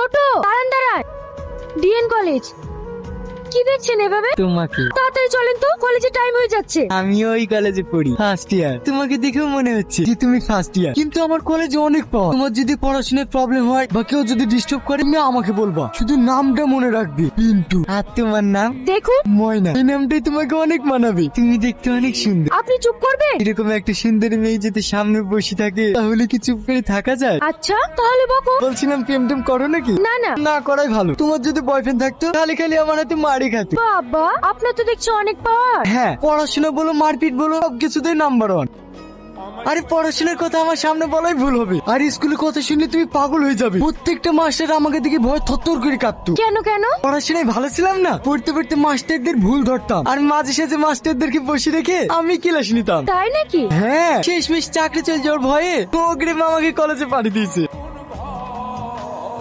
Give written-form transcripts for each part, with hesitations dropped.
টোটো দাঁড়ান দাঁড়ান। DN college. কি দেখছেন এভাবে? তোমাকে। তাড়াতাড়ি চলেন তো, কলেজে টাইম হয়ে যাচ্ছে। আমি ওই কলেজে পড়ি, ফার্স্ট ইয়ার। তোমাকে দেখেও মনে হচ্ছে যে তুমি ফার্স্ট ইয়ার, কিন্তু আমার কলেজে অনেক পাওয়া। তোমার যদি পড়াশোনায় প্রবলেম হয় বা কেউ যদি ডিস্টার্ব করে, তুমি আমাকে বলবা, শুধু নামটা মনে রাখবে, পিন্টু। আর তোমার নাম? দেখুন, ময়না। এই নামটাই তোমাকে অনেক মানাবে, তুমি দেখতে অনেক সুন্দর। আপনি চুপ করবেন? এরকম একটা সুন্দরী মেয়ে যদি সামনে বসে থাকে, তাহলে কি চুপ করে থাকা যায়? আচ্ছা তাহলে বকো। বলছিলাম প্রেম টেম করো নাকি? না না। না করাই ভালো। তোমার যদি বয়ফ্রেন্ড থাকতো, তাহলে খালি আমার হাতে মারি খাতো। বাবা, আপনার তো দেখছি অনেক পাওয়ার। হ্যাঁ, পড়াশোনা বলো মারপিট বলো সবকিছুতেই নাম্বার ওয়ান। আরে পড়াশোনার কথা আমার সামনে বলাই ভুল হবে, আর স্কুলের কথা শুনলে তুমি পাগল হয়ে যাবে। প্রত্যেকটা মাস্টার আমাকে দেখে ভয় থরথর করে কাঁপতো। কেন কেন? পড়াশোনায় ভালো ছিলাম না, পড়তে পড়তে মাস্টারদের ভুল ধরতাম, আর মাঝে সাঝে মাস্টারদেরকে বসে রেখে আমি ক্লাস নিতাম। তাই নাকি? হ্যাঁ, শেষমেশ চাকরি চলে যাওয়ার ভয়ে অগ্রিম আমাকে কলেজে পাঠিয়ে দিয়েছে।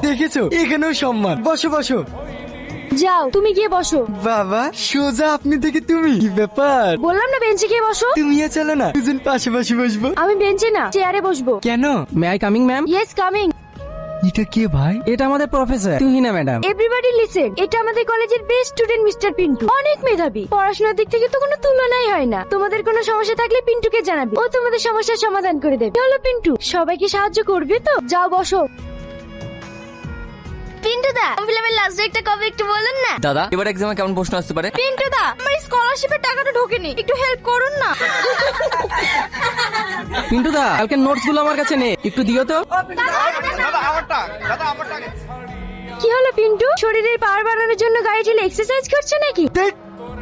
দেখেছো, এখানেও সম্মান। বসো বসো। যাও, তুমি গিয়ে বসো। বাবা, সোজা আপনি থেকে তুমি, কি ব্যাপার? বললাম না বেঞ্চে গিয়ে বসো। তুমিও চলো না, দুজন পাশাপাশি বসবো। আমি বেঞ্চে না, চেয়ারে বসবো। কেন? May I coming ma'am? Yes coming. এটা কে ভাই? এটা আমাদের professor Tuhina madam. Everybody listen, এটা আমাদের কলেজের বেস্ট স্টুডেন্ট মিস্টার পিন্টু। অনেক মেধাবী, পড়াশোনার দিক থেকে তো কোনো তুলনাই হয় না। তোমাদের কোনো সমস্যা থাকলে পিন্টুকে জানাবে, ও তোমাদের সমস্যার সমাধান করে দেবে। হলো পিন্টু, সবাইকে সাহায্য করবে তো? যাও বসো। পিন্টু দা, ফিল্মের লাস্ট ডেটটা কবে একটু বলুন না? দাদা, এবার এক্সামে কেমন প্রশ্ন আসতে পারে? পিন্টু দা, আমার স্কলারশিপের টাকাটা ঢোকেনি, একটু হেল্প করুন না। পিন্টু দা, কালকে নোটস গুলো আমার কাছে নেই, একটু দিও তো। কি হলো পিন্টু, শরীরের পাওয়ার বাড়ানোর জন্য গাড়ি ঠেলে এক্সারসাইজ করছে নাকি? ধ্যাৎ,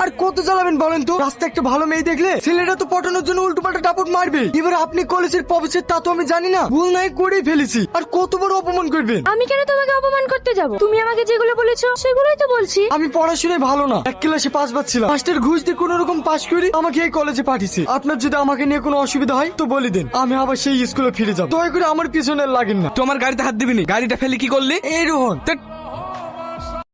আর কত চালাবেন বলেন তো? রাস্তায় একটা ভালো মেয়ে দেখলে ছেলেটা তো পটানোর জন্য উল্টো পাল্টা টাপট মারবে। এবার আপনি কলেজের প্রফেসর, তা তো আমি জানি না, ভুল নাই করেই ফেলেছি, আর কত বড় অপমান করবেন? আমি কেন তোমাকে অপমান করতে যাব? তুমি আমাকে যেগুলো বলেছো সেগুলোই তো বলছি। আমি পড়াশোনায় ভালো না, এক ক্লাসে 5 পাচ্ছিলাম, মাস্টার ঘুষ দিয়ে কোন রকম পাশ করি আমাকে এই কলেজে পাঠিয়েছে। আপনার যদি আমাকে নিয়ে কোনো অসুবিধা হয় তো বলে দেন, আমি আবার সেই স্কুলে ফিরে যাব। দয়া করে আমার পিছনে লাগেন না। তোমার গাড়িতে হাত দিবি নি, গাড়িটা ফেলে কি করলি? এই রোহন,